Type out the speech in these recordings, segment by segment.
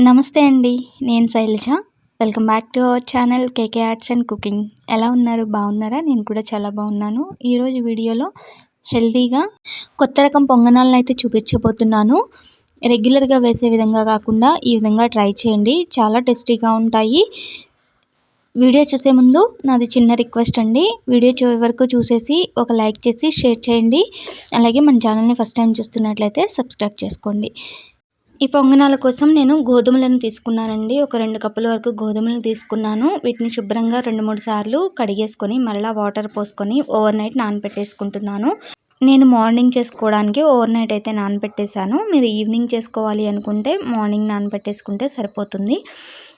నమస్తే అండి. నేను Shailaja. Welcome back to our channel KK arts and cooking. ఎలా ఉన్నారు? బాగున్నారా? నేను కూడా చాలా బాగున్నాను. ఈరోజు వీడియోలో హెల్తీగా కొత్త రకం పొంగనాలను అయితే చూపించబోతున్నాను. రెగ్యులర్గా వేసే విధంగా కాకుండా ఈ విధంగా ట్రై చేయండి. చాలా టేస్టీగా ఉంటాయి. వీడియో చూసే ముందు నాది చిన్న రిక్వెస్ట్ అండి. వీడియో చివరి వరకు చూసేసి ఒక లైక్ చేసి షేర్ చేయండి. అలాగే మన ఛానల్ని ఫస్ట్ టైం చూస్తున్నట్లయితే సబ్స్క్రైబ్ చేసుకోండి. ఈ పొంగనాల కోసం నేను గోధుమలను తీసుకున్నానండి. ఒక 2 కప్పుల వరకు గోధుమలు తీసుకున్నాను. వీటిని శుభ్రంగా 2-3 సార్లు కడిగేసుకొని మళ్ళీ వాటర్ పోసుకొని ఓవర్ నైట్ నానబెట్టేసుకుంటున్నాను. నేను మార్నింగ్ చేసుకోవడానికి ఓవర్ నైట్ అయితే నానబెట్టేశాను. మీరు ఈవినింగ్ చేసుకోవాలి అనుకుంటే మార్నింగ్ నానబెట్టేసుకుంటే సరిపోతుంది.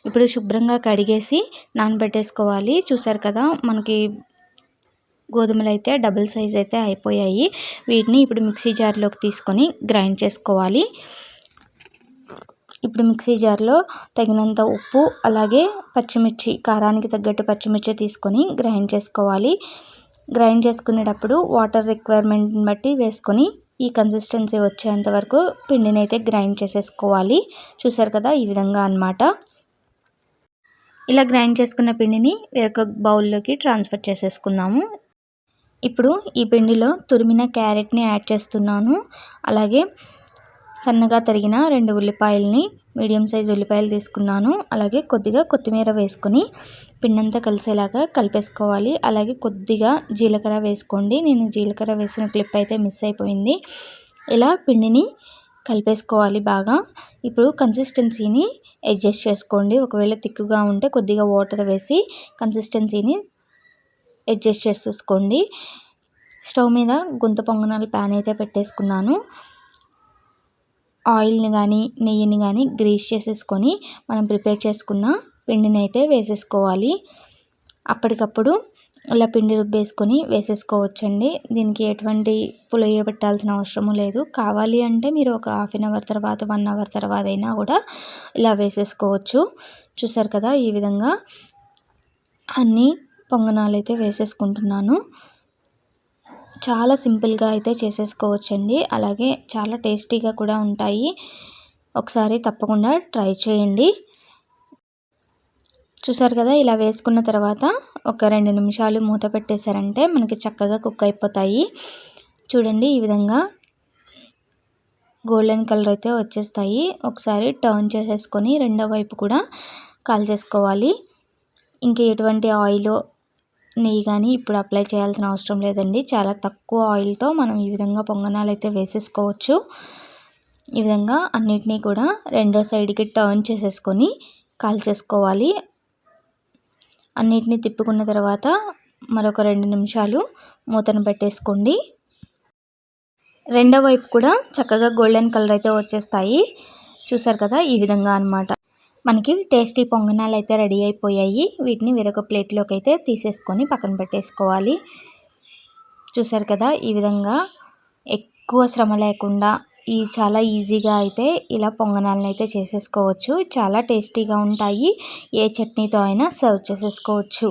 ఇప్పుడు శుభ్రంగా కడిగేసి నానబెట్టేసుకోవాలి. చూసారు కదా, మనకి గోధుమలు అయితే డబుల్ సైజ్ అయితే అయిపోయాయి. వీటిని ఇప్పుడు మిక్సీ జార్లోకి తీసుకొని గ్రైండ్ చేసుకోవాలి. ఇప్పుడు మిక్సీ జార్లో తగినంత ఉప్పు, అలాగే పచ్చిమిర్చి, కారానికి తగ్గట్టు పచ్చిమిర్చి తీసుకొని గ్రైండ్ చేసుకోవాలి. గ్రైండ్ చేసుకునేటప్పుడు వాటర్ రిక్వైర్మెంట్ని బట్టి వేసుకొని ఈ కన్సిస్టెన్సీ వచ్చేంత వరకు పిండిని అయితే గ్రైండ్ చేసేసుకోవాలి. చూసారు కదా, ఈ విధంగా అన్నమాట. ఇలా గ్రైండ్ చేసుకున్న పిండిని వేరొక బౌల్లోకి ట్రాన్స్ఫర్ చేసేసుకుందాము. ఇప్పుడు ఈ పిండిలో తురిమిన క్యారెట్ని యాడ్ చేస్తున్నాను. అలాగే సన్నగా తరిగిన 2 ఉల్లిపాయలని, మీడియం సైజ్ ఉల్లిపాయలు తీసుకున్నాను. అలాగే కొద్దిగా కొత్తిమీర వేసుకొని పిండంతా కలిసేలాగా కలిపేసుకోవాలి. అలాగే కొద్దిగా జీలకర్ర వేసుకోండి. నేను జీలకర్ర వేసిన క్లిప్ అయితే మిస్ అయిపోయింది. ఇలా పిండిని కలిపేసుకోవాలి బాగా. ఇప్పుడు కన్సిస్టెన్సీని అడ్జస్ట్ చేసుకోండి. ఒకవేళ తిక్కుగా ఉంటే కొద్దిగా వాటర్ వేసి కన్సిస్టెన్సీని అడ్జస్ట్ చేసేసుకోండి. స్టవ్ మీద గుంత పొంగనాల ప్యాన్ అయితే పెట్టేసుకున్నాను. ఆయిల్ని కానీ నెయ్యిని కానీ గ్రీస్ చేసేసుకొని మనం ప్రిపేర్ చేసుకున్న పిండిని అయితే వేసేసుకోవాలి. అప్పటికప్పుడు ఇలా పిండి రుబ్బేసుకొని వేసేసుకోవచ్చండి. దీనికి ఎటువంటి పులియ పెట్టాల్సిన అవసరం లేదు. కావాలి అంటే మీరు ఒక హాఫ్ అన్ అవర్ తర్వాత 1 అవర్ తర్వాత అయినా కూడా ఇలా వేసేసుకోవచ్చు. చూసారు కదా, ఈ విధంగా అన్ని పొంగనాలు అయితే వేసేసుకుంటున్నాను. చాలా సింపుల్గా అయితే చేసేసుకోవచ్చండి. అలాగే చాలా టేస్టీగా కూడా ఉంటాయి. ఒకసారి తప్పకుండా ట్రై చేయండి. చూసారు కదా, ఇలా వేసుకున్న తర్వాత ఒక 2 నిమిషాలు మూత పెట్టేశారంటే మనకి చక్కగా కుక్ అయిపోతాయి. చూడండి, ఈ విధంగా గోల్డెన్ కలర్ అయితే వచ్చేస్తాయి. ఒకసారి టర్న్ చేసేసుకొని రెండో వైపు కూడా కాల్చేసుకోవాలి. ఇంకా ఎటువంటి ఆయిల్, నెయ్యి కానీ ఇప్పుడు అప్లై చేయాల్సిన అవసరం లేదండి. చాలా తక్కువ ఆయిల్తో మనం ఈ విధంగా పొంగనాలు అయితే వేసేసుకోవచ్చు. ఈ విధంగా అన్నిటినీ కూడా రెండో సైడ్కి టర్న్ చేసేసుకొని కాల్చేసుకోవాలి. అన్నిటినీ తిప్పుకున్న తర్వాత మరొక 2 నిమిషాలు మూతను పెట్టేసుకోండి. రెండో వైపు కూడా చక్కగా గోల్డెన్ కలర్ అయితే వచ్చేస్తాయి. చూసారు కదా, ఈ విధంగా అన్నమాట. మనకి టేస్టీ పొంగనాలు అయితే రెడీ అయిపోయాయి. వీటిని వేరొక ప్లేట్లోకి అయితే తీసేసుకొని పక్కన పెట్టేసుకోవాలి. చూసారు కదా, ఈ విధంగా ఎక్కువ శ్రమ లేకుండా చాలా ఈజీగా అయితే ఇలా పొంగనాలను అయితే చేసేసుకోవచ్చు. చాలా టేస్టీగా ఉంటాయి. ఏ చట్నీతో అయినా సర్వ్ చేసేసుకోవచ్చు.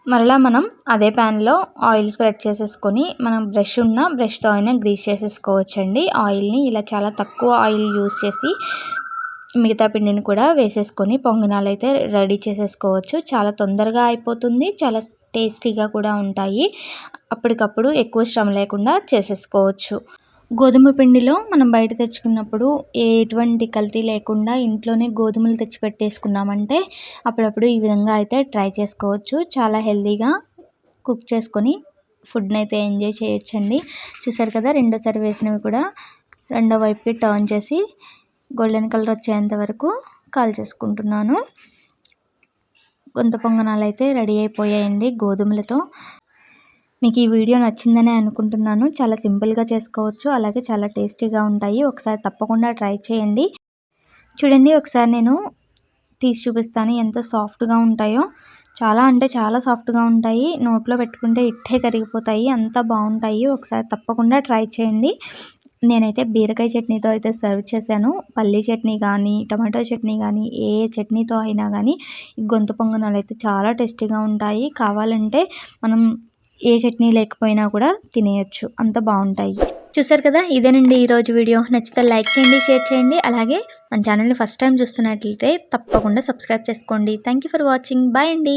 మరలా మనం అదే ప్యాన్లో ఆయిల్ స్ప్రెడ్ చేసేసుకొని మనం బ్రష్తో అయినా గ్రీస్ చేసేసుకోవచ్చండి. ఆయిల్ని ఇలా చాలా తక్కువ ఆయిల్ యూస్ చేసి మిగతా పిండిని కూడా వేసేసుకొని పొంగనాలు అయితే రెడీ చేసేసుకోవచ్చు. చాలా తొందరగా అయిపోతుంది. చాలా టేస్టీగా కూడా ఉంటాయి. అప్పటికప్పుడు ఎక్కువ శ్రమ లేకుండా చేసేసుకోవచ్చు. గోధుమ పిండిలో మనం బయట తెచ్చుకున్నప్పుడు ఎటువంటి కల్తీ లేకుండా ఇంట్లోనే గోధుమలు తెచ్చి పెట్టేసుకున్నామంటే అప్పుడప్పుడు ఈ విధంగా అయితే ట్రై చేసుకోవచ్చు. చాలా హెల్తీగా కుక్ చేసుకొని ఫుడ్ని అయితే ఎంజాయ్ చేయొచ్చండి. చూసారు కదా, రెండోసారి వేసినవి కూడా రెండో వైపుకి టర్న్ చేసి గోల్డెన్ కలర్ వచ్చేంత వరకు కాల్చేసుకుంటున్నాను. గుంత పొంగనాలు అయితే రెడీ అయిపోయాయండి గోధుమలతో. మీకు ఈ వీడియో నచ్చిందనే అనుకుంటున్నాను. చాలా సింపుల్గా చేసుకోవచ్చు, అలాగే చాలా టేస్టీగా ఉంటాయి. ఒకసారి తప్పకుండా ట్రై చేయండి. చూడండి, ఒకసారి నేను తీసి చూపిస్తాను ఎంత సాఫ్ట్గా ఉంటాయో. చాలా అంటే చాలా సాఫ్ట్గా ఉంటాయి. నోట్లో పెట్టుకుంటే ఇట్టే కరిగిపోతాయి, అంత బాగుంటాయి. ఒకసారి తప్పకుండా ట్రై చేయండి. నేనైతే బీరకాయ చట్నీతో అయితే సర్వ్ చేశాను. పల్లీ చట్నీ కానీ, టమాటో చట్నీ కానీ, ఏ చట్నీతో అయినా కానీ ఈ గొంతు పొంగనాలు అయితే చాలా టేస్టీగా ఉంటాయి. కావాలంటే మనం ఏ చట్నీ లేకపోయినా కూడా తినేయచ్చు, అంత బాగుంటాయి. చూసారు కదా, ఇదేనండి ఈరోజు వీడియో. నచ్చితే లైక్ చేయండి, షేర్ చేయండి. అలాగే మన ఛానల్ని ఫస్ట్ టైం చూస్తున్నట్లయితే తప్పకుండా సబ్స్క్రైబ్ చేసుకోండి. Thank you for watching. Bye అండి.